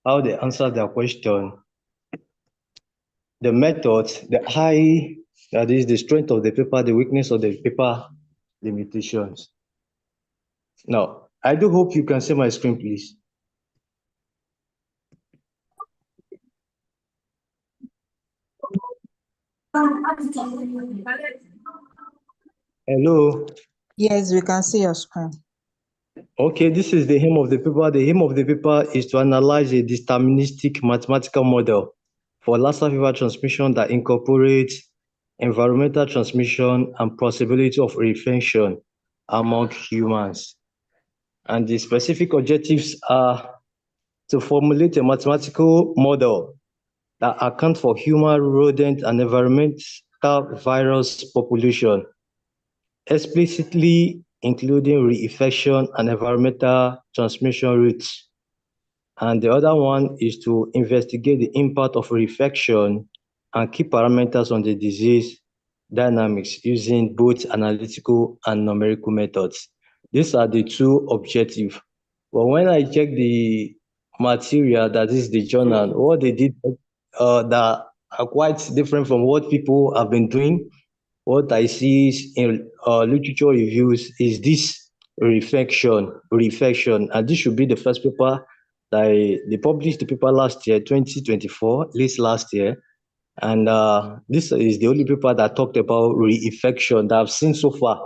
how they answer their question, the methods, that is the strength of the paper, the weakness of the paper, limitations. Now, I do hope you can see my screen, please. Hello. Yes, we can see your screen. Okay, this is the aim of the paper. The aim of the paper is to analyze a deterministic mathematical model for Lassa fever transmission that incorporates environmental transmission and possibility of reinfection among humans. And the specific objectives are to formulate a mathematical model that accounts for human, rodent, and environmental virus population, explicitly including reinfection and environmental transmission routes. And the other one is to investigate the impact of reinfection and key parameters on the disease dynamics using both analytical and numerical methods. These are the two objectives. But when I check the material, that is the journal, what they did that are quite different from what people have been doing. What I see is in literature reviews is this reflection, and this should be the first paper that they published the paper last year, 2024, late last year, and this is the only paper that talked about reinfection that I've seen so far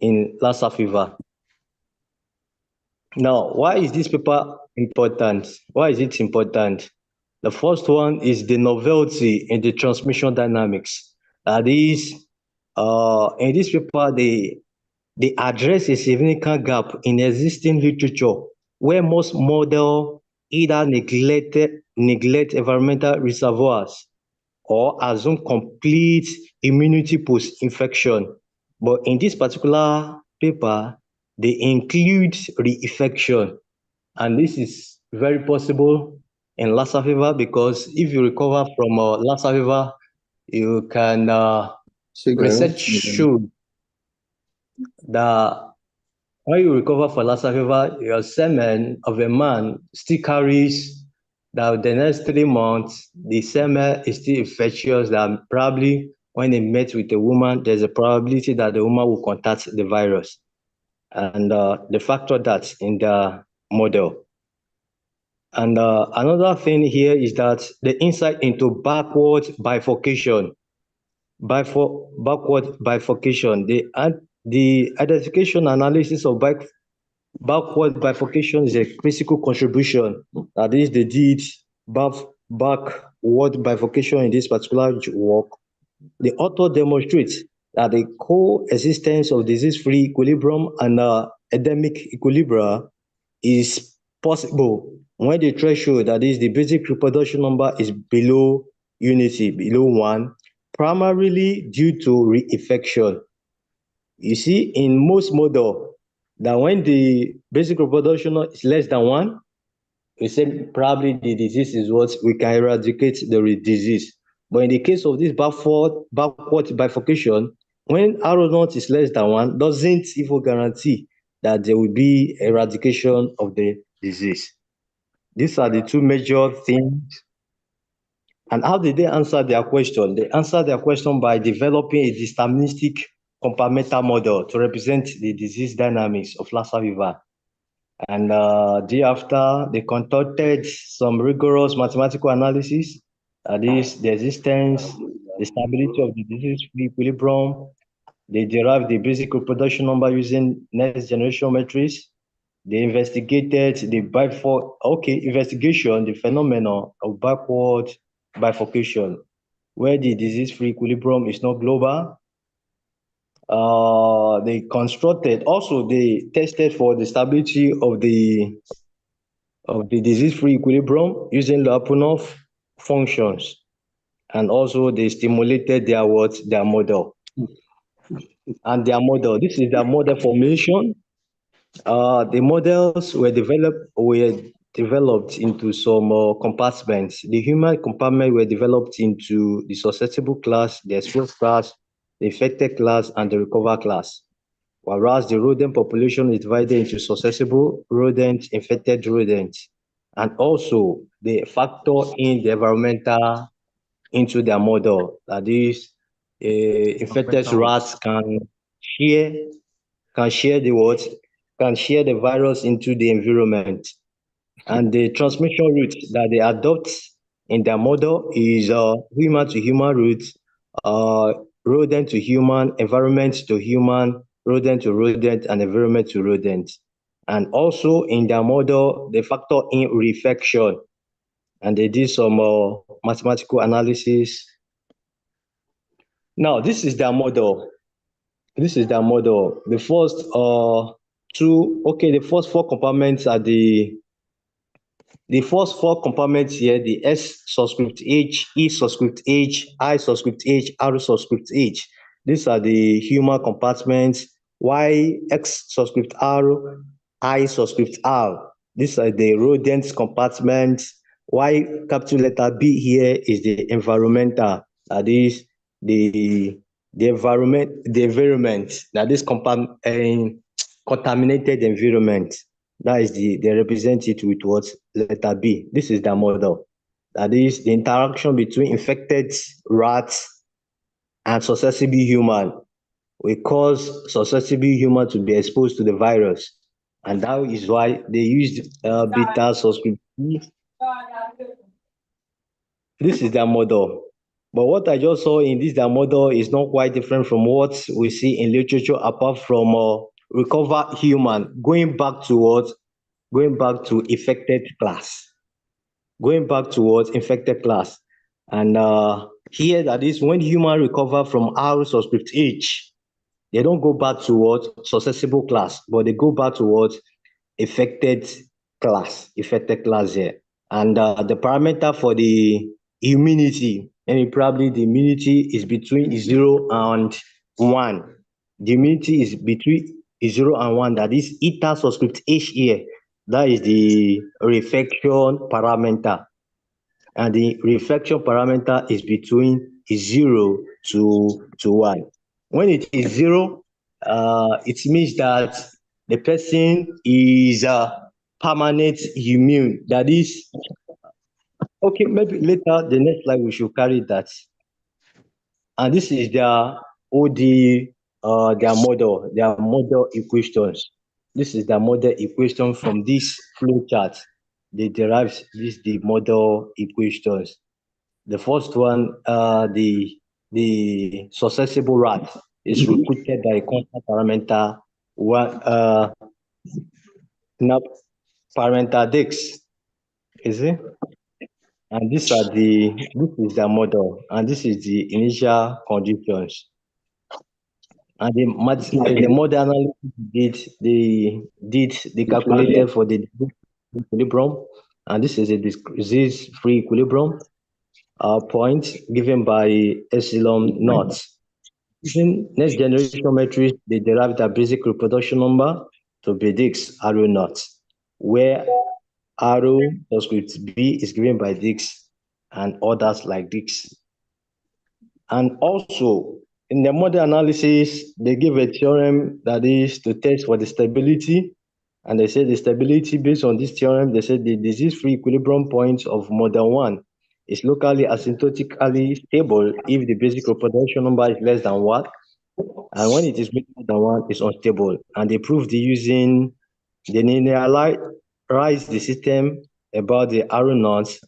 in Lassa fever. Now, why is this paper important? Why is it important? The first one is the novelty in the transmission dynamics. That is, in this paper, they address a significant gap in existing literature where most model either neglect environmental reservoirs or assume complete immunity post-infection. But in this particular paper, they include reinfection. And this is very possible in Lassa fever because if you recover from Lassa fever, you can research shows that when you recover from Lassa fever, your semen of a man still carries that the next 3 months, the semen is still infectious, that probably when they met with a woman, there's a probability that the woman will contact the virus. And they factor that in the model. And another thing here is that the insight into backward bifurcation. Backward bifurcation. The identification analysis of backward bifurcation is a critical contribution. That is, they did backward bifurcation in this particular work. The author demonstrates that the coexistence of disease-free equilibrium and endemic equilibria is possible when the threshold, that is the basic reproduction number, is below unity, below 1, primarily due to reinfection. You see, in most model, that when the basic reproduction is less than 1, we say probably the disease is what we can eradicate the disease. But in the case of this backward bifurcation, when R0 is less than 1, doesn't even guarantee that there will be eradication of the disease. These are the two major things. And how did they answer their question? They answered their question by developing a deterministic compartmental model to represent the disease dynamics of Lassa fever. And thereafter, they conducted some rigorous mathematical analysis, that is, the existence, the stability of the disease-free equilibrium. They derived the basic reproduction number using next generation metrics. They investigated the investigation, the phenomenon of backward bifurcation, where the disease-free equilibrium is not global. They tested for the stability of the disease-free equilibrium using Lyapunov functions, and also they stimulated their model. And their model, this is their model formulation. The models were developed into some compartments. The human compartment were developed into the susceptible class, the exposed class, the infected class, and the recover class. Whereas the rodent population is divided into susceptible rodents, infected rodents, and also they factor in the environmental into their model. That is, infected rats share share the what can share the virus into the environment, and the transmission route that they adopt in their model is human to human route, uh, rodent to human, environment to human, rodent to rodent, and environment to rodent. And also in their model, they factor in refection, and they did some mathematical analysis. Now, this is their model. This is their model. The first the first four compartments are the first four compartments here, the S subscript H, E subscript H, I subscript H, R subscript H. These are the human compartments. Y, X subscript R, I subscript R. These are the rodent compartments. Y capital letter B here is the environmental. That is the environment. That is contaminated environment. That is they represent it with what? Letter B. This is the model. That is the interaction between infected rats and susceptible human will cause susceptible human to be exposed to the virus. And that is why they used beta subscript B. This is their model. But what I just saw in this their model is not quite different from what we see in literature, apart from recover human, going back to what? Going back to infected class. Going back towards infected class. And here that is when human recover from R subscript H, they don't go back towards susceptible class, but they go back towards affected class here. And the parameter for the immunity, and probably the immunity is between 0 and 1. The immunity is between 0 and 1. That is eta subscript H here. That is the refection parameter. And the refection parameter is between 0 to 1. When it is 0, it means that the person is permanent immune. That is, okay, maybe later, the next slide, we should carry that. And this is their OD, their model equations. This is the model equation from this flow chart. They derive the model equations. The first one, the susceptible rat is recruited by a constant parameter parameter Dix. Is it? And this is the model, and this is the initial conditions. And the model analysis they calculated for the equilibrium, and this is a disease-free equilibrium point given by epsilon naught. Using next generation metrics, they derived the basic reproduction number to predict arrow naught, where arrow subscript B is given by Dix and others like Dix. And also, in the model analysis, they give a theorem that is to test for the stability. And they say the stability based on this theorem, they said the disease-free equilibrium point of model 1 is locally asymptotically stable if the basic reproduction number is less than 1. And when it is greater than 1, it's unstable. And they proved using the linearize the system about the arrow knots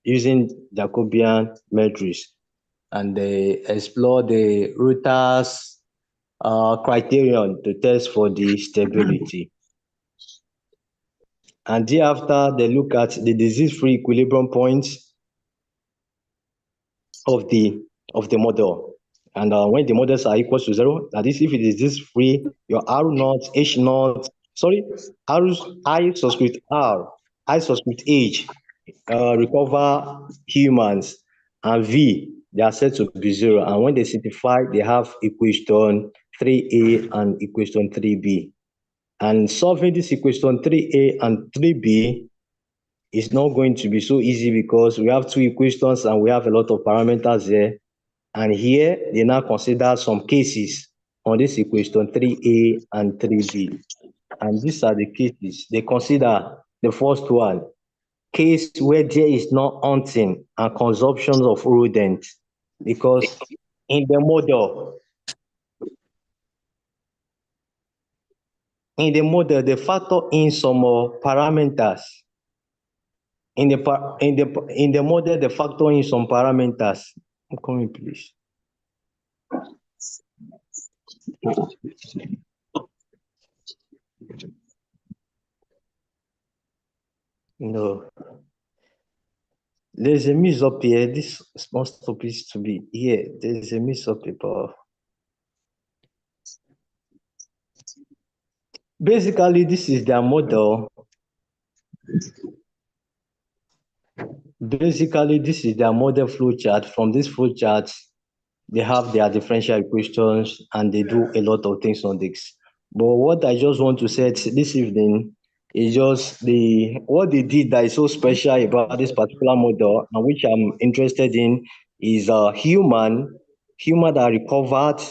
using Jacobian matrix. And they explore the Reuters criterion to test for the stability. And thereafter, they look at the disease-free equilibrium points of the model. And when the models are equal to 0, that is, if it is disease-free, your R naught, H naught, I subscript R, I subscript H, recover humans, and V, they are said to be 0. And when they simplify, they have equation 3A and equation 3B. And solving this equation 3A and 3B is not going to be so easy because we have two equations and we have a lot of parameters there. And here, they now consider some cases on this equation 3A and 3B. And these are the cases. They consider the first one, case where there is no hunting and consumption of rodents, because in the model, they factor in some parameters. In the model, they factor in some parameters. Come in, please. No, there's a mix up here. This is not supposed to be here. There's a mix up here. Basically, this is their model. Basically, this is their model flow chart. From this flow chart, they have their differential equations and they do a lot of things on this. But what I just want to say this evening is just what they did that is so special about this particular model, and which I'm interested in, is human that recovered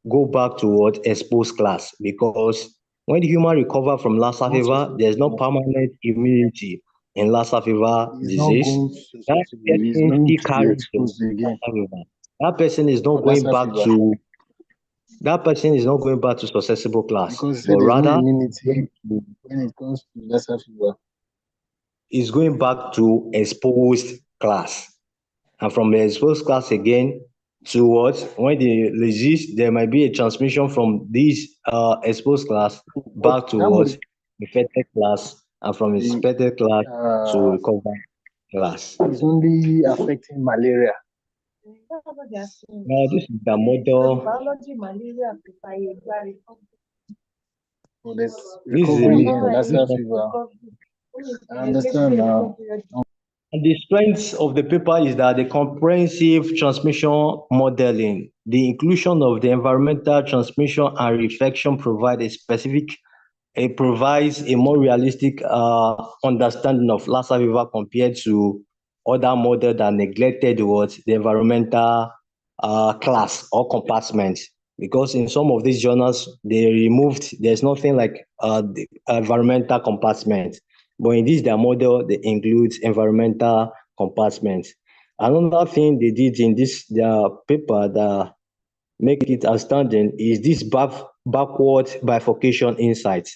go back to what exposed class, because when the human recover from Lassa fever, there's no permanent immunity in Lassa fever He's not disease. going to That susceptible. He's person going still to be carries the exposed again Lassa fever. That person is not for going Lassa back fever to that person is not going back to susceptible class, because he but said there's no rather immunity when it comes to Lassa fever. is going back to exposed class. And from the exposed class again to what? When they resist, there might be a transmission from this exposed class But back to that what? mod- Infected class, and from the infected class to recovered class. is only affecting malaria. Now this is the model. So there's This is a recovery mix in of Lassa fever. I understand now. And the strength of the paper is that the comprehensive transmission modeling, the inclusion of the environmental transmission and reflection provides a more realistic understanding of Lassa fever compared to other models that neglected the environmental class or compartment. Because in some of these journals, there's nothing like the environmental compartment. But in this, their model, they include environmental compartments. Another thing they did in their paper that make it outstanding is this backward bifurcation insight.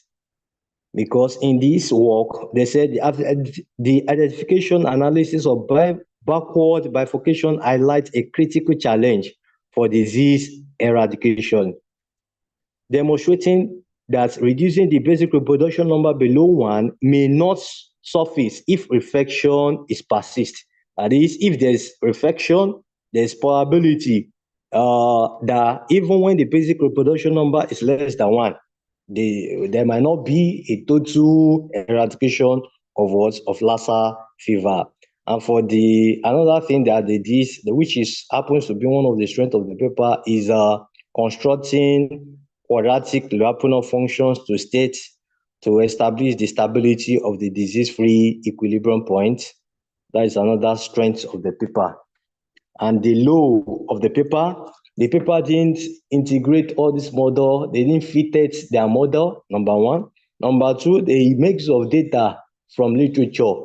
Because in this work, they said the identification analysis of backward bifurcation highlights a critical challenge for disease eradication, demonstrating that reducing the basic reproduction number below 1 may not suffice if reflection is persist. That is, if there's reflection, there's probability that even when the basic reproduction number is less than 1, there might not be a total eradication of Lassa fever. And for another thing that they did, which happens to be one of the strengths of the paper, is constructing quadratic Lyapunov functions to establish the stability of the disease-free equilibrium point. That is another strength of the paper. And the law of the paper didn't integrate all this model. They didn't fit it their model, number one. Number two, they mix of data from literature.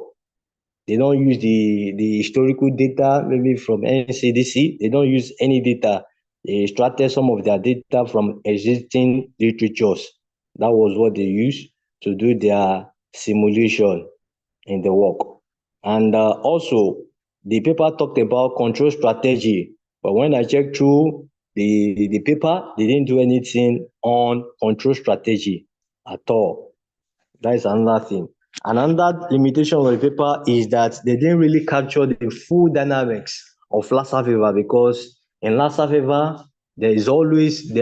They don't use the historical data, maybe from NCDC. They don't use any data. They extracted some of their data from existing literatures. That was what they used to do their simulation in the work. And also, the paper talked about control strategy, but when I checked through the paper, they didn't do anything on control strategy at all. That is another thing. Another limitation of the paper is that they didn't really capture the full dynamics of Lassa fever, because in Lassa fever, there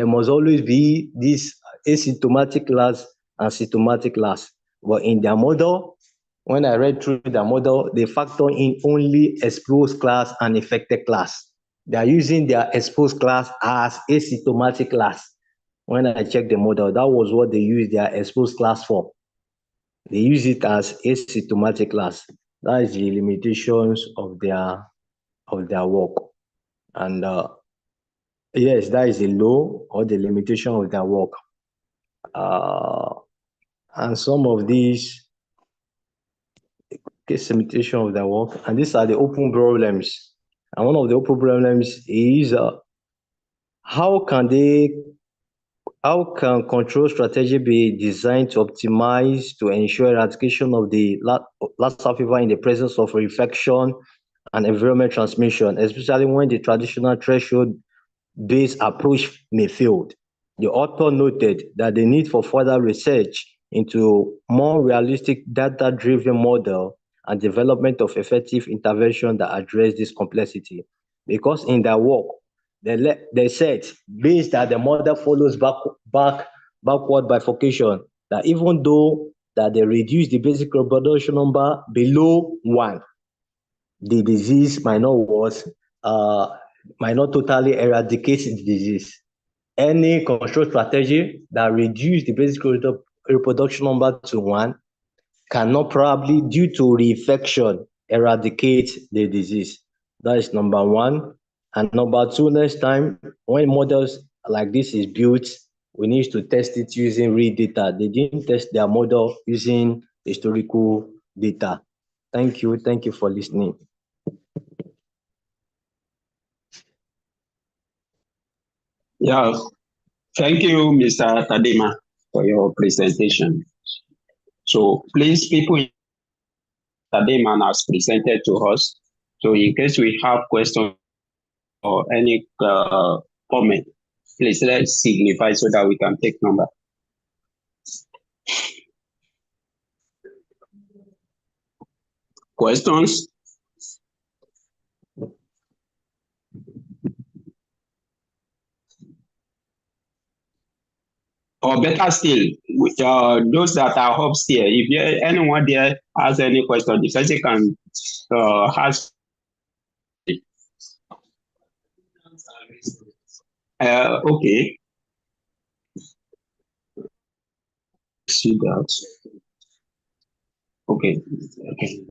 must always be this asymptomatic class and symptomatic class. But in their model, when I read through the model, they factor in only exposed class and affected class. They are using their exposed class as asymptomatic class. When I checked the model, that was what they used their exposed class for. They use it as asymptomatic class. That is the limitations of their work. And yes, that is the law or the limitation of their work. And some of these case limitation of their work, and these are the open problems. And one of the open problems is how can they how can control strategy be designed to optimize to ensure eradication of the Lassa fever in the presence of infection and environment transmission, especially when the traditional threshold-based approach may fail? The author noted that the need for further research into more realistic data-driven model and development of effective intervention that address this complexity. Because in their work, they said, based that the model follows backward bifurcation, that even though that they reduce the basic reproduction number below 1, the disease might not totally eradicate the disease. Any control strategy that reduce the basic reproduction number to 1 cannot probably, due to reinfection, eradicate the disease. That is number 1. And number 2, next time when models like this is built, we need to test it using real data. They didn't test their model using historical data. Thank you. Thank you for listening. Yeah, thank you, Mr. Tadema, for your presentation. So please, people, Tadema has presented to us. So in case we have questions or any comment, please let's signify so that we can take number. Questions? Or better still, those that are upstairs, if anyone there has any question, the person can ask. Okay. See that. Okay. Okay.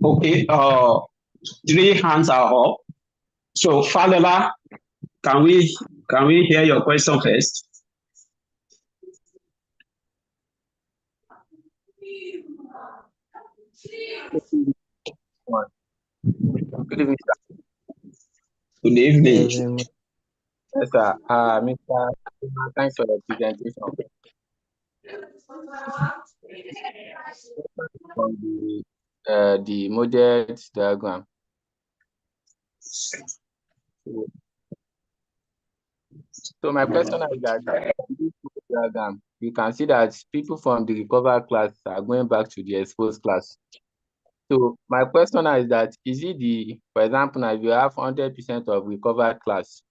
Okay. 3 hands are up. So, Falola, can we hear your question first? Good evening, sir. Good evening. Yes, sir. Mr. Thanks for the presentation. From the model diagram. So my question is that in this diagram, you can see that people from the recovered class are going back to the exposed class. So my question is that, is it for example, now if you have 100% of recovered class,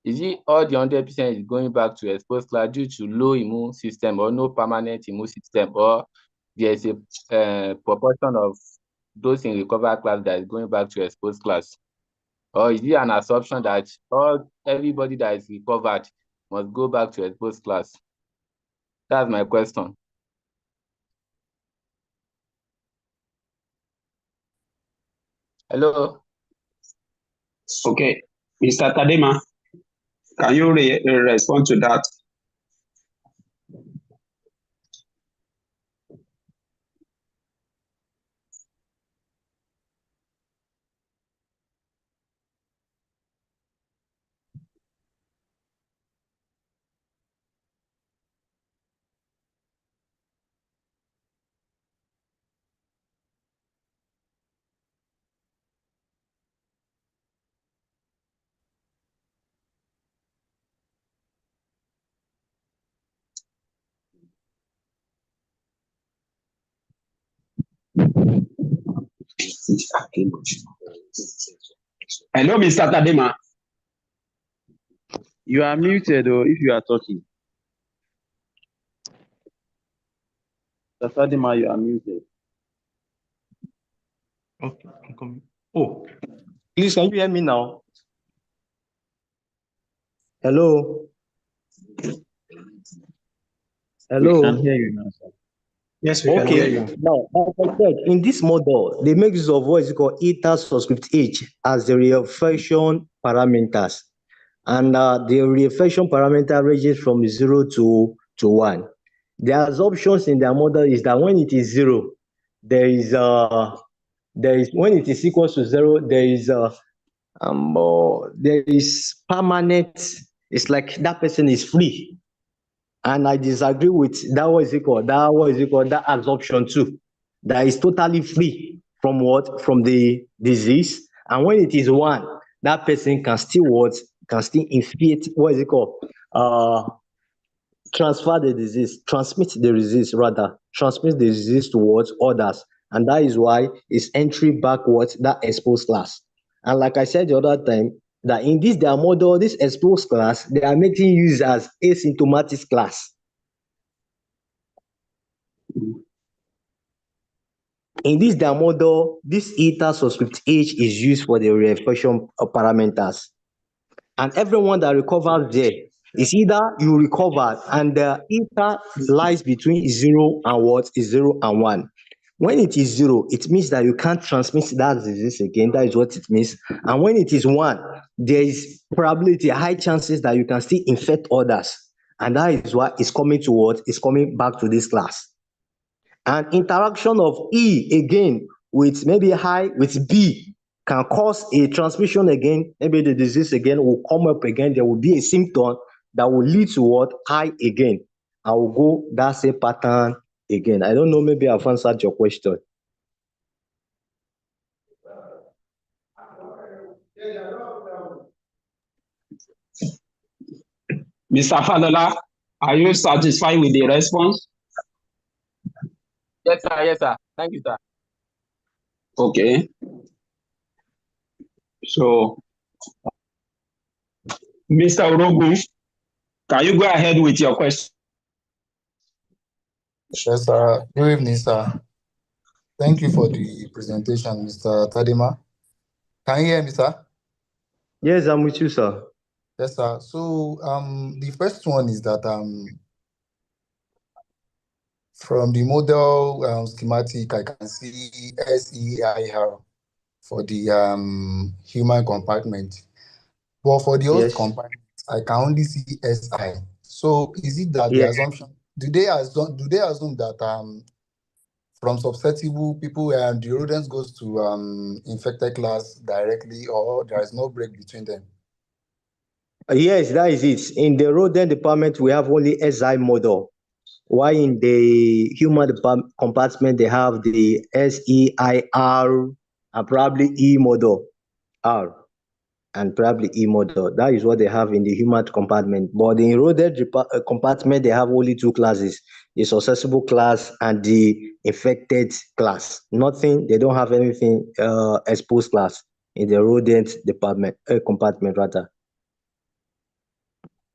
is it all the 100% is going back to exposed class due to low immune system or no permanent immune system, or there's a proportion of those in recovered class that is going back to exposed class? Or is it an assumption that everybody that is recovered must go back to exposed class? That's my question. Hello? Okay, Mr. Tadema, can you respond to that? Hello, Mr. Tadema. You are muted or if you are talking. Mr. Tadema, you are muted. Okay, I'm coming. Oh, please, can you hear me now? Hello? Hello? We can hear you now, sir. Yes, we can hear Okay, you. now, like I said, in this model, they make use of what is called eta subscript h as the reinfection parameters. and the reinfection parameter ranges from 0 to 1. The assumptions in their model is that when it is 0, there is when it is equal to 0, there is permanent. It's like that person is free, and I disagree with that assumption too. That is totally free from what? From the disease. And when it is 1, that person can still infect, transfer the disease, transmit the disease towards others. And that is why it's entry backwards that exposed class. And like I said the other time, that in their model, this exposed class, they are making use as asymptomatic class. In their model, this eta subscript H is used for the reinfection parameters. And everyone that recovers there is either you recover and the eta lies between 0 and 1. When it is 0, it means that you can't transmit that disease again. That is what it means. And when it is 1, there is probability, high chances that you can still infect others. And that is why it's coming to what? It's coming back to this class. And interaction of E again with maybe with B can cause a transmission again. Maybe the disease again will come up again. There will be a symptom that will lead to what? I again. I will go that same pattern again. I don't know, maybe I've answered your question. Mr. Falola, are you satisfied with the response? Yes, sir. Yes, sir. Thank you, sir. Okay. So, Mr. Orogu, can you go ahead with your question? Yes, sir. Good evening, sir. Thank you for the presentation, Mr. Tadima. Can you hear me, sir? Yes, I'm with you, sir. Yes, sir. So, the first one is that from the model schematic, I can see SEIR for the human compartment. But for the host compartment, I can only see SI. So is it that the assumption, do they assume that from susceptible people the rodents goes to infected class directly, or there is no break between them? Yes, that is it. In the rodent department, we have only SI model. While in the human compartment, they have the SEIR and probably E model R and probably E model. That is what they have in the human compartment. But in rodent compartment, they have only 2 classes: the susceptible class and the infected class. Nothing. They don't have anything exposed class in the rodent department compartment rather.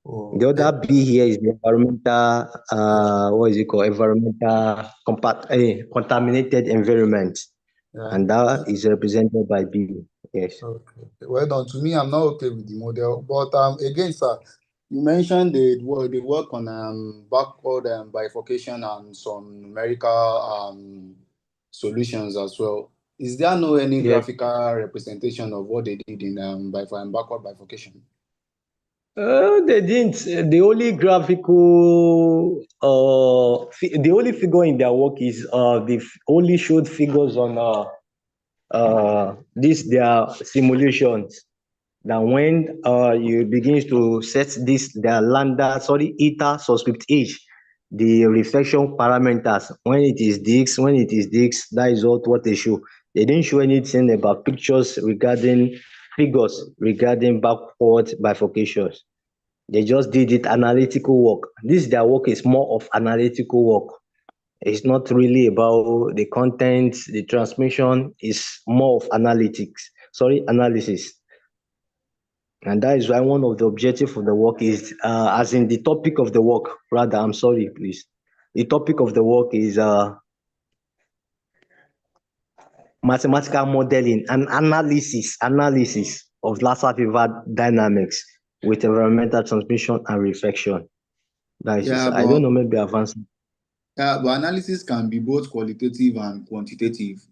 Oh, The other B here is the environmental, environmental contaminated environment. Yeah. And that is represented by B. Yes. Okay. Well done. To me, I'm not okay with the model. But again, sir, you mentioned they work on backward bifurcation and some numerical solutions as well. Is there any graphical representation of what they did in backward bifurcation? They didn't. The only graphical, the only figure in their work is they only showed figures on their simulations. That when you begin to set their lambda, eta subscript H, the reflection parameters, when it is this, that is what they show. They didn't show anything about figures regarding backward bifurcations. They just did it analytical work. Their work is more of analytical work. It's not really about the content, the transmission is more of analysis. And that is why one of the objectives of the work is, as in the topic of the work, rather, I'm sorry, please. The topic of the work is mathematical modeling and analysis of Lassa fever dynamics with environmental transmission and reflection. That is, I don't know, maybe I've answered. But analysis can be both qualitative and quantitative.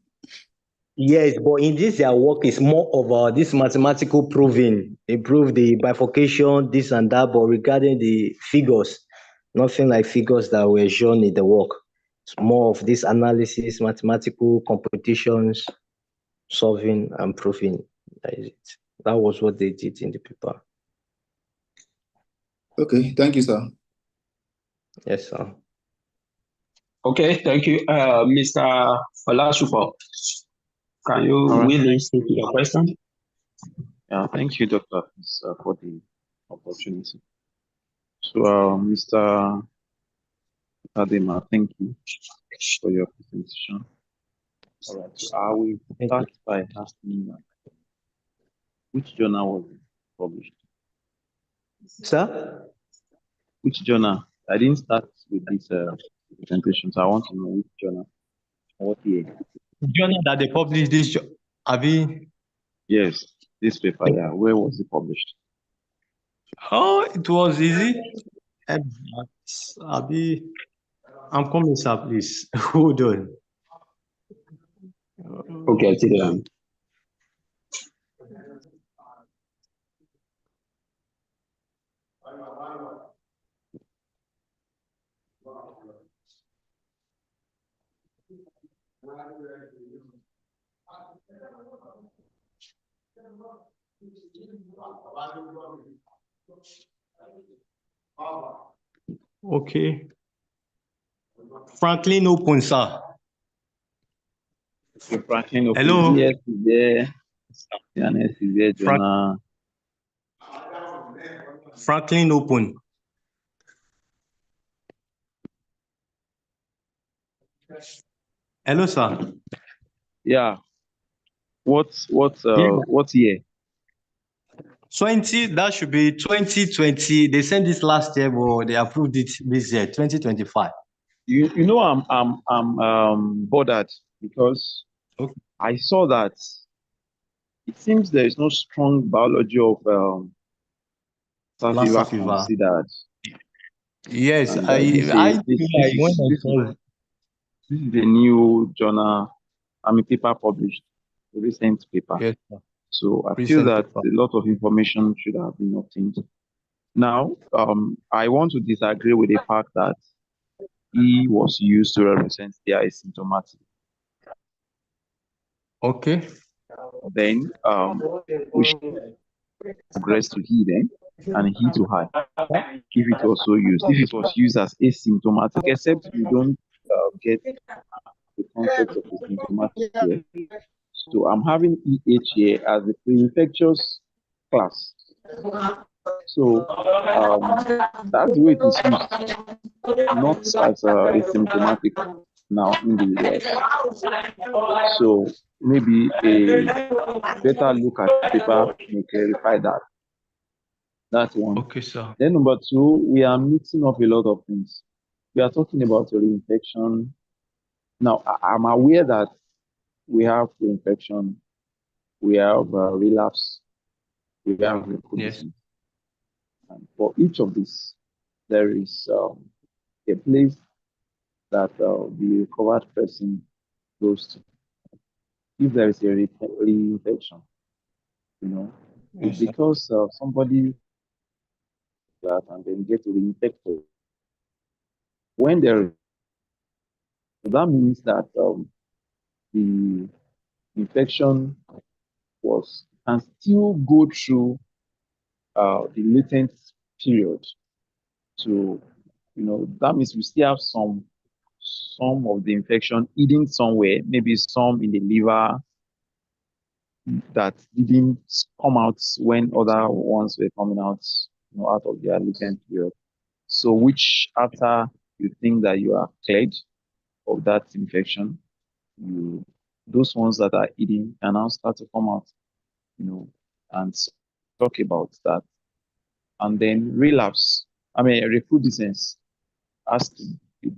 Yes, but in this their work is more of this mathematical proving. They prove the bifurcation, this and that, but regarding the figures, nothing like figures that were shown in the work. It's more of this analysis, mathematical computations, solving and proving. That is it. That was what they did in the paper. Okay, thank you, sir. Yes, sir. Okay, thank you. Mr. Olasupo, can you All right. really speak to your question? Yeah, thank you, Dr. for the opportunity. So, Mr. Adema, thank you for your presentation. All right, so I will start by asking which journal was it published? Sir? Which journal? I didn't start with this presentation, so I want to know which journal, what year. Journal that they published this, Abi. Yes, this paper, yeah. Where was it published? Oh, it was easy. Abi, I'm coming, sir, please. Hold on. Okay, sit down. Okay. Franklin Open, sir. So Franklin Open. Hello? Yes, is there. Yes, is there journal? Franklin Open. Hello, sir. Yeah. What year? that should be 2020. They sent this last year, but they approved it this year, 2025. You know I'm bothered because Okay. I saw that it seems there is no strong biology of Lassa fever fever. considered. Yes, And, I this feel like is when I saw this is a new journal, paper published, a recent paper. yes, sir. So I feel Recent that paper. a lot of information should have been obtained. Now, I want to disagree with the fact that he was used to represent the asymptomatic. Okay. Then we should progress to he then and he to high. If it was so used, if it was used as asymptomatic, except we don't get the concept of asymptomatic here. So I'm having EH here as the pre-infectious class. So that's the way it is used, not as asymptomatic now in the US. So maybe a better look at the paper may clarify that. That's one. Okay, sir. Then number two, we are mixing up a lot of things. We are talking about reinfection. Now, I'm aware that we have reinfection, we have relapse, we have recrudescence. Yes. And for each of these, there is a place that the recovered person goes to. If there is a reinfection, Yes, it's because somebody that and then get reinfected. When that means that the infection can still go through the latent period. So, that means we still have some of the infection hidden somewhere, maybe some in the liver that didn't come out when other ones were coming out, out of their latent period. So, which after you think that you are cleared of that infection, those ones that are hidden can now start to come out, and talk about that. And then relapse, recrudescence has to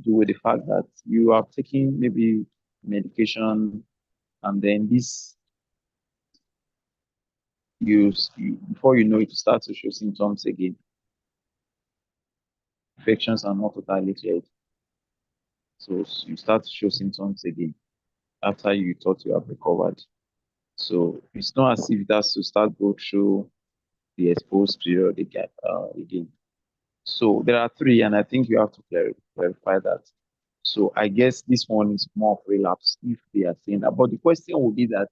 do with the fact that you are taking maybe medication and then before you know it, you start to show symptoms again. Infections are not totally cleared. So you start to show symptoms again. after you thought you have recovered. So it's not as if it has to start go through the exposed period again. So there are three, and I think you have to clarify that. So I guess this one is more of relapse if they are saying that. But the question would be that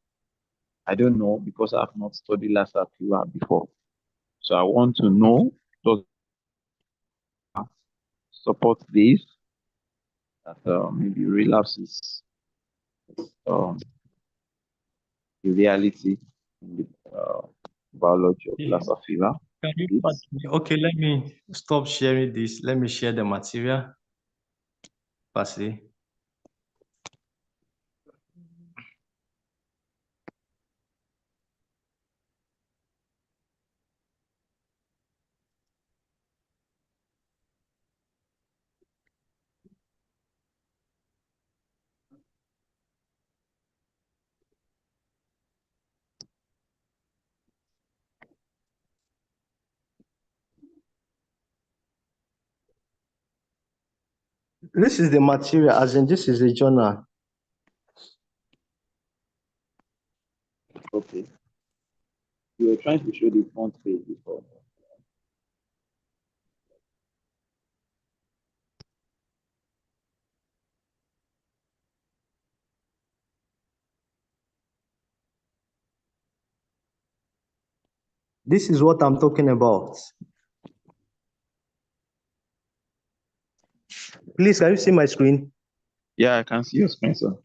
I don't know because I've not studied Lassa fever before. So I want to know, does it support this that maybe relapse is the reality in the biology of Lassa fever? Okay, let me stop sharing this. Let me share the material. Firstly. This is the material, as in this is a journal. Okay. You were trying to show the front page before. This is what I'm talking about. Please, can you see my screen? Yeah, I can see your screen, sir.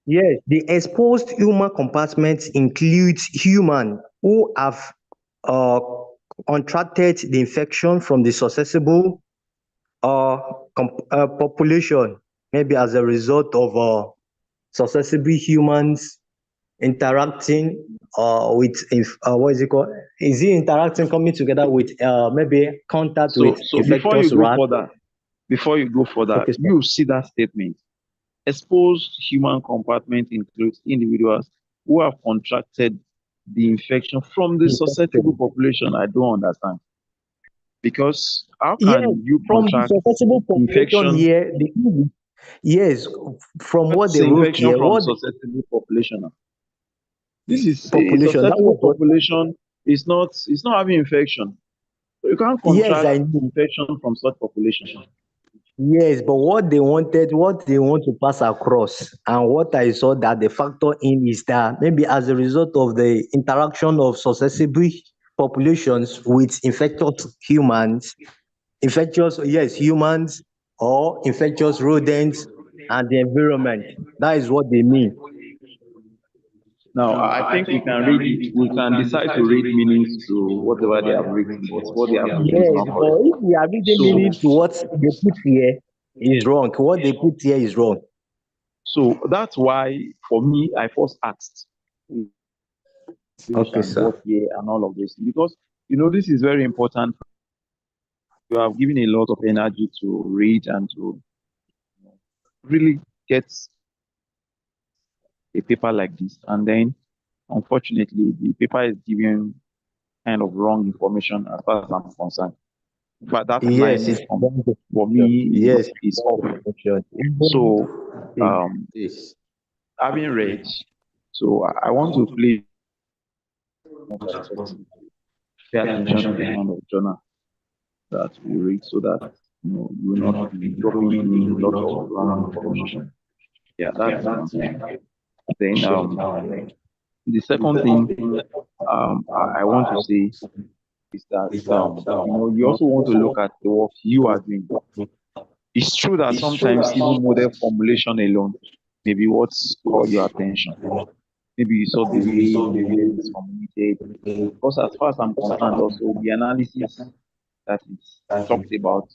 Yes, the exposed human compartment includes humans who have contracted the infection from the susceptible population, maybe as a result of susceptible humans interacting with what is it called? Is it interacting, coming together with maybe contact with So before you infectious go rat? further, Okay, sir. you see that statement. Exposed human compartment includes individuals who have contracted the infection from the susceptible population. I don't understand. Because how Yes, can you from the contract susceptible population infection? here, yes, from what What's they the wrote infection here, from what susceptible population? This is a population, that susceptible was what, population is not having infection. So you can't yes, I contract know. infection from such population. Yes, but what they want to pass across, and what I saw that the factor in is that maybe as a result of the interaction of susceptible populations with humans or infectious rodents and the environment. That is what they mean. Now, I think we can read it. We can decide to read meanings to whatever they have written, but what they have written is Yes, not but correct. if we are reading meaning to what they put here is wrong. What they put here is wrong. So that's why, for me, I first asked Okay, and sir. what year and all of this, because this is very important. You have given a lot of energy to read and to really get a paper like this, and then unfortunately, the paper is giving kind of wrong information as far as I'm concerned. But that line Yes, it's wrong for definition. me Yes, is wrong off. definition. So, Yes. having read, so I want to play more perspective. Pay attention to the kind of journal that we read, so that you will not be dropping in a lot of wrong information. Yeah, that's one thing. Then the second thing I want to say is that you also want to look at the work you are doing. It's true that sometimes even model formulation alone may be what's caught your attention. Maybe you saw the way the model is formulated. Because as far as I'm concerned, also the analysis that is talked about,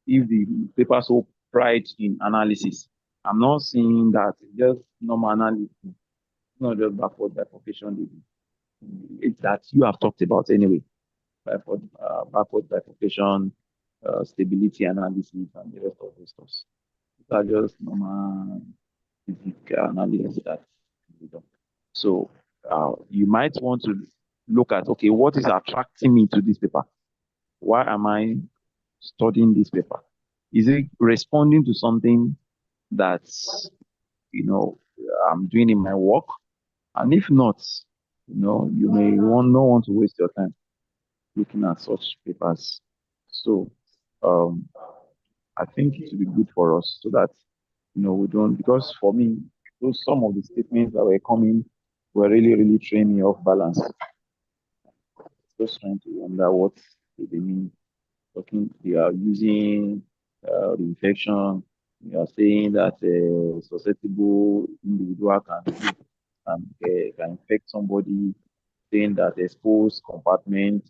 if the paper so pride in analysis, I'm not seeing that just normal analysis, not just backward bifurcation. It's that you have talked about anyway. Backward bifurcation, stability analysis, and the rest of those stuff. These are just normal physics analysis that we do. So you might want to look at, okay, what is attracting me to this paper? Why am I studying this paper? Is it responding to something that's, I'm doing in my work. And if not, you may not want to waste your time looking at such papers. So I think it would be good for us so that we don't, because for me, some of the statements that were coming were really, really throwing me off balance. Just trying to wonder what they mean. They are using the infection. They are saying that a susceptible individual can infect somebody, saying that exposed compartment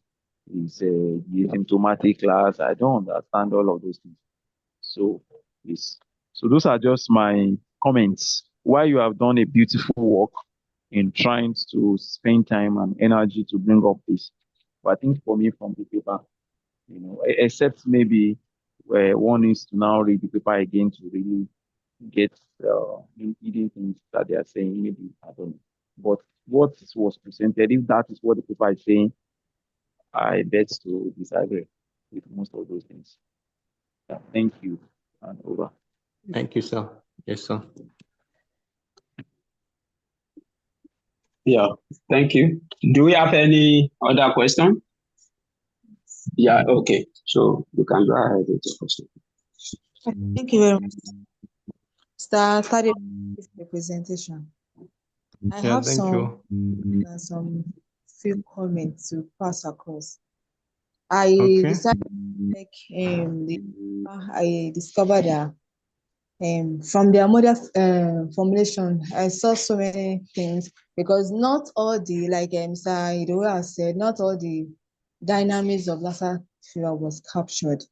is a asymptomatic class. I don't understand all of those things. So those are just my comments. While you have done a beautiful work in trying to spend time and energy to bring up this, but I think for me from the paper, except maybe where one needs to now read the paper again to really get hidden things that they are saying. Maybe I don't know. But what was presented, if that is what the paper is saying, I bet to disagree with most of those things. Yeah, thank you. And over. Thank you, sir. Yes, sir. Yeah, thank you. Do we have any other question? Yeah, okay. So you can go ahead with the question. Thank you very much. Started the presentation. I have some few comments to pass across. I decided to make I discovered that from their model formulation, I saw so many things, because not all the, like Mr. Idowu has said, not all the dynamics of Lassa fever was captured.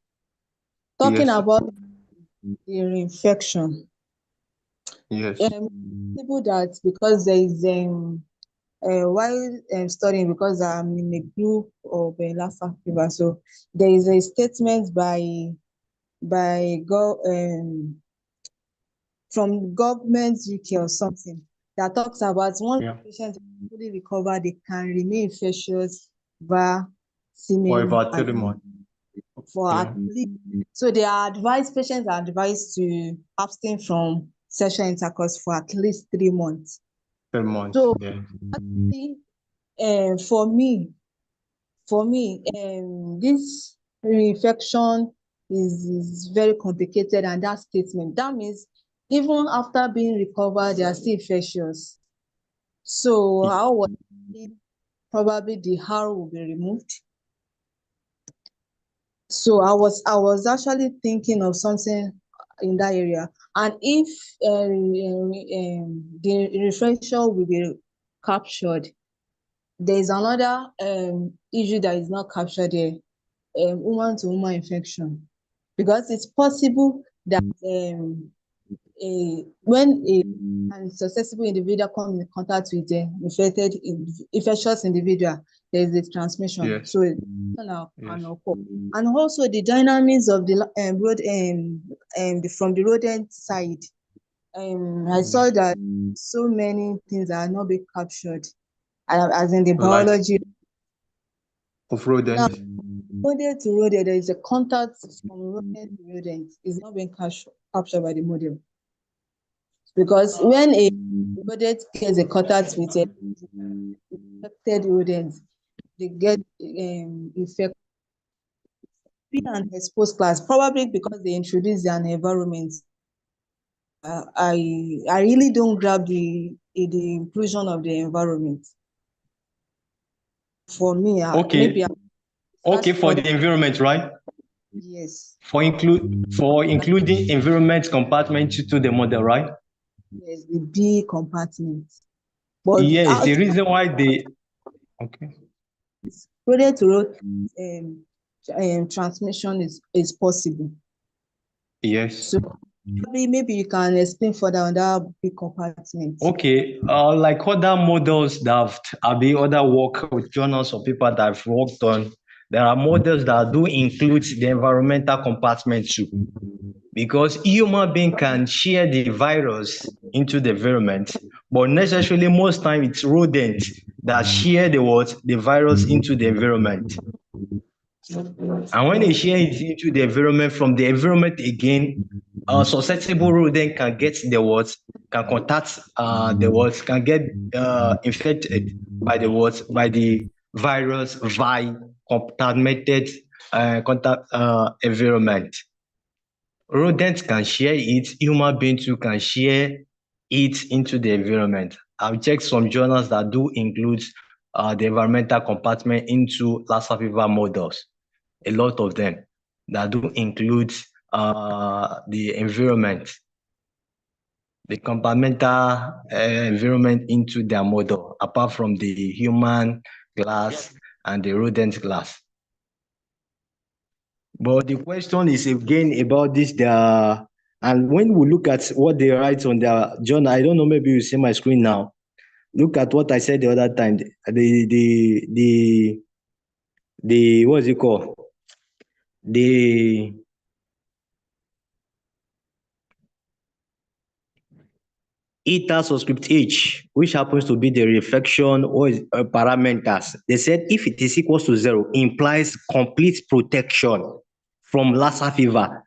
Talking about the reinfection. Yes. People that, because there is while studying, because I'm in a group of Lassa fever, so there is a statement from Government UK or something that talks about once patients fully recover, they can remain infectious via semen for about 3 months. At least, so patients are advised to abstain from sexual intercourse for at least 3 months. 3 months. So yeah. actually, for me, this reinfection is very complicated, and that statement, that means even after being recovered, they are still infectious. So how was it? Probably the harm will be removed. So I was actually thinking of something in that area, and if the refresher will be captured, there is another issue that is not captured here, woman-to-woman infection, because it's possible that when a susceptible individual comes in contact with an infectious individual, there is a transmission. Yes. So it's can occur. And also the dynamics of the from the rodent side. I saw that so many things are not being captured, as in the biology of rodents. Rodent to rodent, there is a contact from rodent to rodent. It's not being captured by the model. Because when a rodent gets a contact with a infected rodent, they get infected. And exposed class, probably because they introduce an environment. I really don't grab the inclusion of the environment. For me, okay, for the environment, right? Yes. For including environment compartment to the model, right? Yes, the B compartment. But yes, the reason why they rodent to rodent transmission is possible. Yes. So maybe you can explain further on that B compartment. Okay, like other models that have been other work with journals or people that I've worked on, there are models that do include the environmental compartment too, because human being can share the virus into the environment, but necessarily most time it's rodents that share the virus into the environment. And when they share it into the environment, from the environment again, a susceptible rodent can get the can contact the words, can get infected by the words, by the virus via contaminated contact environment. Rodents can share it, human beings too can share it into the environment. I've checked some journals that do include the environmental compartment into Lassa fever models, a lot of them that do include the environment, the compartmental environment into their model, apart from the human class and the rodent class. But the question is again about this, and when we look at what they write on their journal, I don't know, maybe you see my screen now. Look at what I said the other time. The what is it called? The eta subscript H, which happens to be the reflection or parameters. They said if it is equals to 0, implies complete protection from Lassa fever.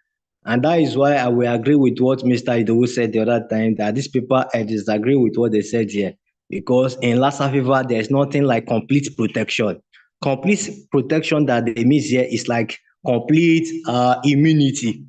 And that is why I will agree with what Mr. Idowu said the other time, that this paper, I disagree with what they said here. Because in Lassa fever, there's nothing like complete protection. Complete protection that they mean here is like complete immunity.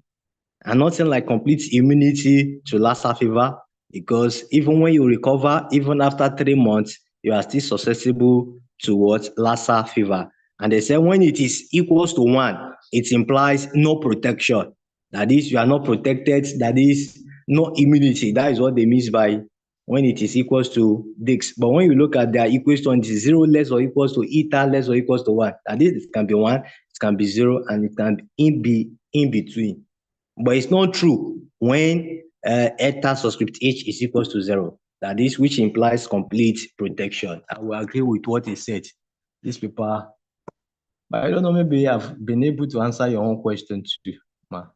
And nothing like complete immunity to Lassa fever, because even when you recover, even after 3 months, you are still susceptible to what? Lassa fever. And they say when it is equals to 1, it implies no protection. That is, you are not protected. That is, no immunity. That is what they mean by when it is equals to this. But when you look at their equation, it is 0 less or equals to eta less or equals to 1. That is, it can be 1, it can be 0, and it can be in between. But it's not true when eta subscript H is equals to 0. That is, which implies complete protection. I will agree with what he said. This paper, but I don't know, maybe I've been able to answer your own question too, ma.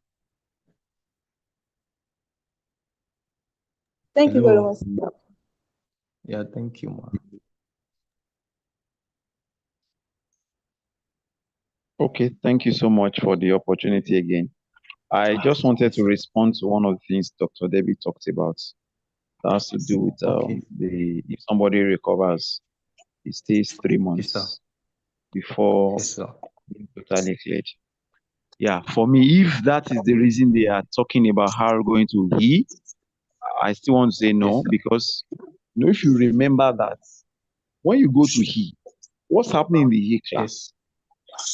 Thank you very much. Yeah, thank you, ma. Okay, thank you so much for the opportunity again. I just wanted to respond to one of the things Dr. Debbie talked about. That has to do with if somebody recovers, it stays 3 months before being totally cleared. Yeah, for me, if that is the reason they are talking about how we're going to heal, I still want to say no, because if you remember that when you go to heal, what's happening in the heal class?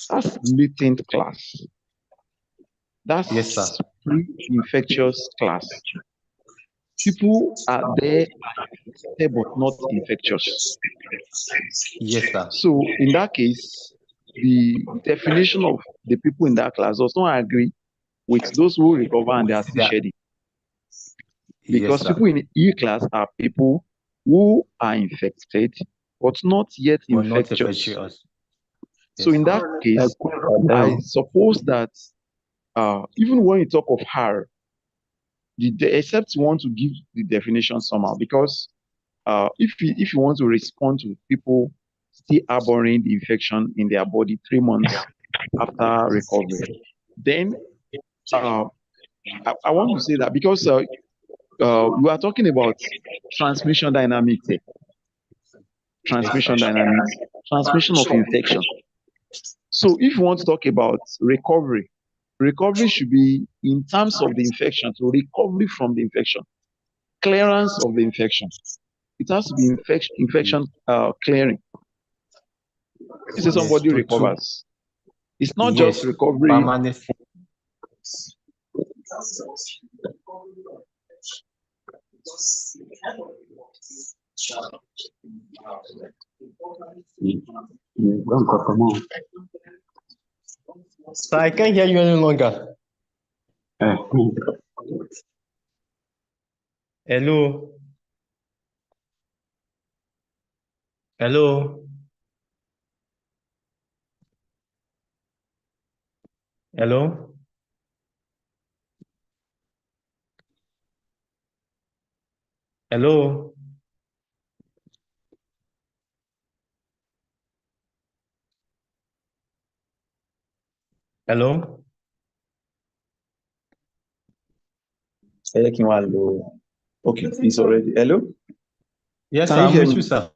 That's latent class. That's pre-infectious class. People are there, but not infectious. Yes, sir. So in that case, the definition of the people in that class does not agree with those who recover and they are still shedding. Because people in E class are people who are infected, but not yet infectious. So in that case, I suppose that even when you talk of HAR, except you want to give the definition somehow, because if you want to respond to people still harboring the infection in their body 3 months after recovery, then I want to say that because we are talking about transmission dynamics here. Transmission dynamics, transmission of infection. So if you want to talk about recovery should be in terms of the infection, so recovery from the infection, clearance of the infection. It has to be infection clearing. This is somebody recovers. It's not just recovery. So I can't hear you any longer. Hello. Hello. Hello. Hello. Hello. Okay, it's already. Hello? Yes, sir, I'm with you, sir.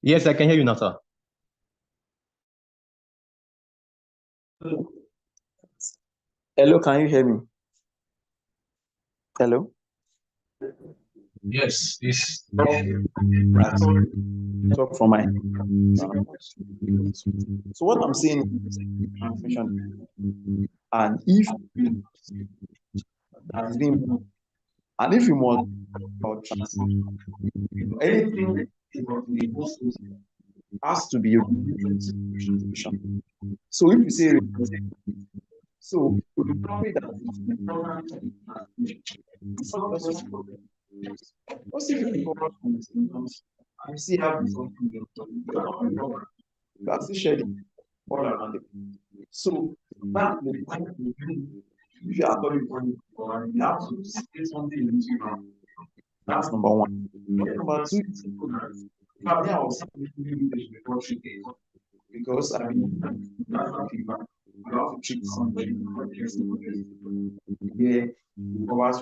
Yes, I can hear you now, sir. Hello, can you hear me? Hello? Yes, this. Talk from my. So what I'm saying is, and if that is being, and if you want anything has to be. So if you say so, the problem that I see how that's shedding all around it. So that if you are talking, you have to say something. That's number one. Number two, because I mean, you have to treat somebody where you covers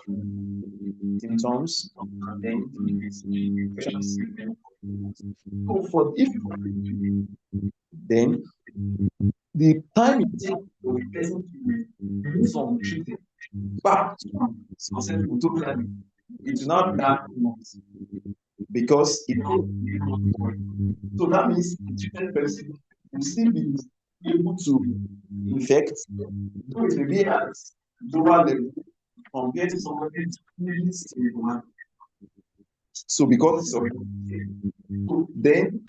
symptoms and then so for if then the time it takes for the person to do some treating back to successful totally, it's not that much because it so that means the treated person will still be able to infect, though it may be at lower level compared to somebody so because it's so then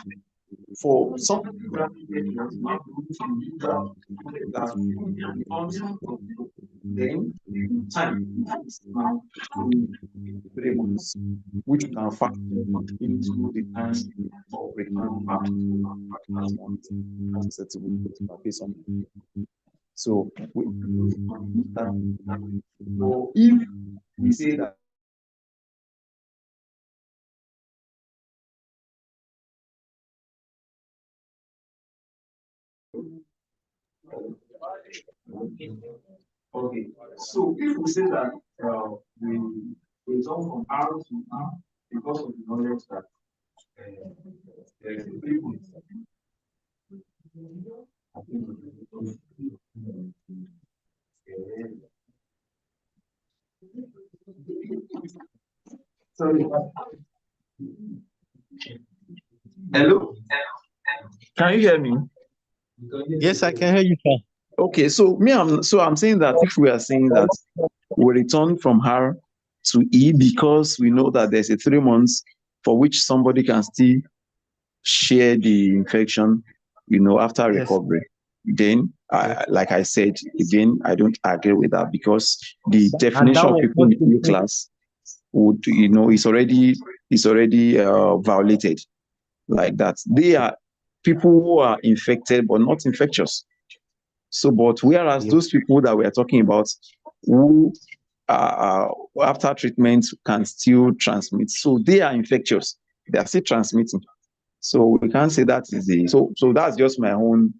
for some then time now 3 months, which you can factor into the time for return back based on. So if we say that okay, so if we say that we return from R to R because of the knowledge that there is a people. Sorry. Hello? Can you hear me? Yes, I can hear you, sir. Okay, so I'm saying that if we are saying that we return from R to E because we know that there's a 3 months for which somebody can still share the infection, after recovery. Then, like I said, again, I don't agree with that because the definition of people in the class would, is already violated like that. They are people who are infected but not infectious. So, but whereas those people that we are talking about who after treatment can still transmit, so they are infectious. They are still transmitting. So we can't say that is the so that's just my own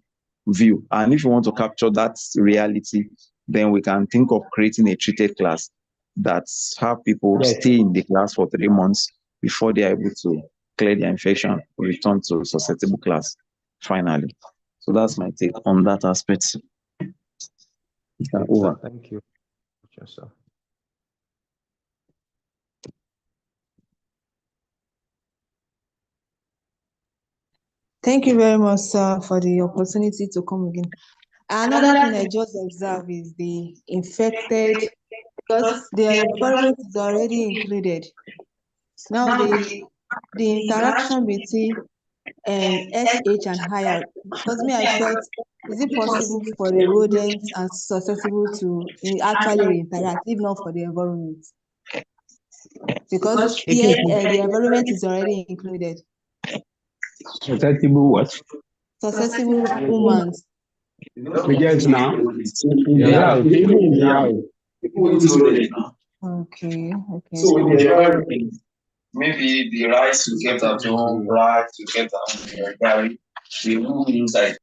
view. And if you want to capture that reality, then we can think of creating a treated class that have people stay in the class for 3 months before they are able to clear their infection, return to susceptible class finally. So that's my take on that aspect. Over. Thank you. Yes, sir. Thank you very much, sir, for the opportunity to come again. Another thing I just observed is the infected, because the environment is already included. Now the interaction between SH and higher, because me I felt, is it possible for the rodents and susceptible to actually interact, if not for the environment? Because here the environment is already included. Susceptible what? Susceptible humans. Just now? Okay. So the environment, maybe the rice you get at home, rice you get at Gary, the room inside.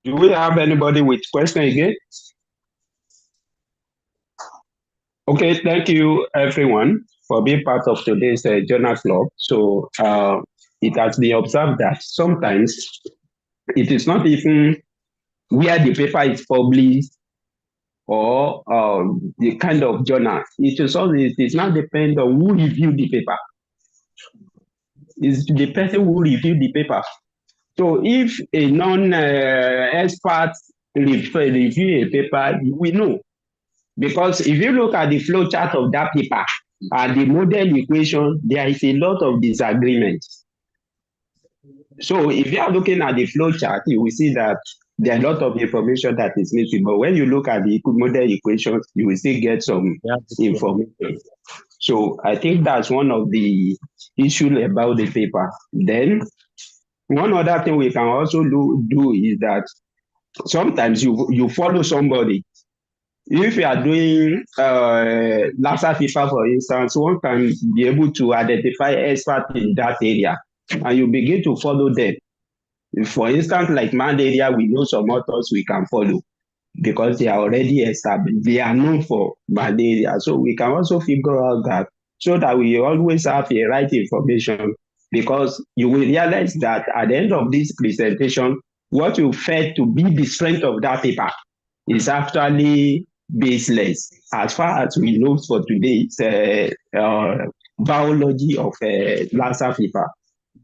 Do we have anybody with question again? Okay, thank you everyone for being part of today's journal club. So it has been observed that sometimes it is not even where the paper is published or the kind of journal. It is not depend on who reviewed the paper. It's the person who reviewed the paper. So if a non-expert review a paper, we know. Because if you look at the flow chart of that paper and the model equation, there is a lot of disagreement. So if you are looking at the flow chart, you will see that there are a lot of information that is missing. But when you look at the model equations, you will still get some information. So I think that's one of the issues about the paper. Then one other thing we can also do is that sometimes you follow somebody. If you are doing Lassa fever, for instance, one can be able to identify experts in that area, and you begin to follow them. For instance, like malaria, we know some authors we can follow because they are already established. They are known for malaria, so we can also figure out that so that we always have the right information. Because you will realize that at the end of this presentation, what you felt to be the strength of that paper is actually baseless. As far as we know for today, it's biology of Lassa fever.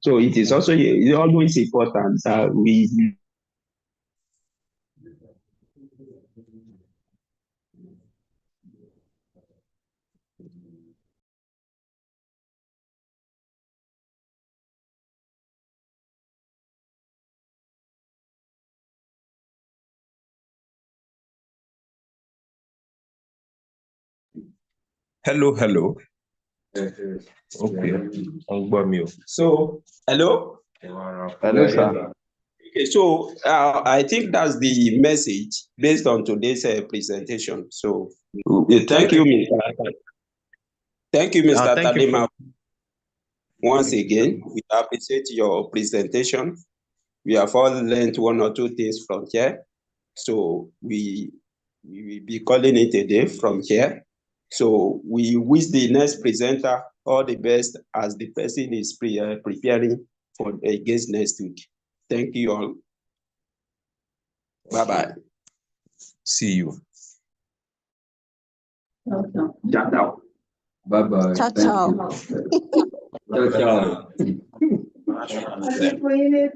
So it is also always important that we Hello. Okay. So, hello? Hello, sir. Okay, so I think that's the message based on today's presentation. So thank you, Mr. Tadema. Once again, we appreciate your presentation. We have all learned one or two things from here. So we will be calling it a day from here. So we wish the next presenter all the best as the person is preparing for against next week. Thank you all. Bye-bye. See you. Ciao. Bye-bye. Ciao, ciao. Ciao.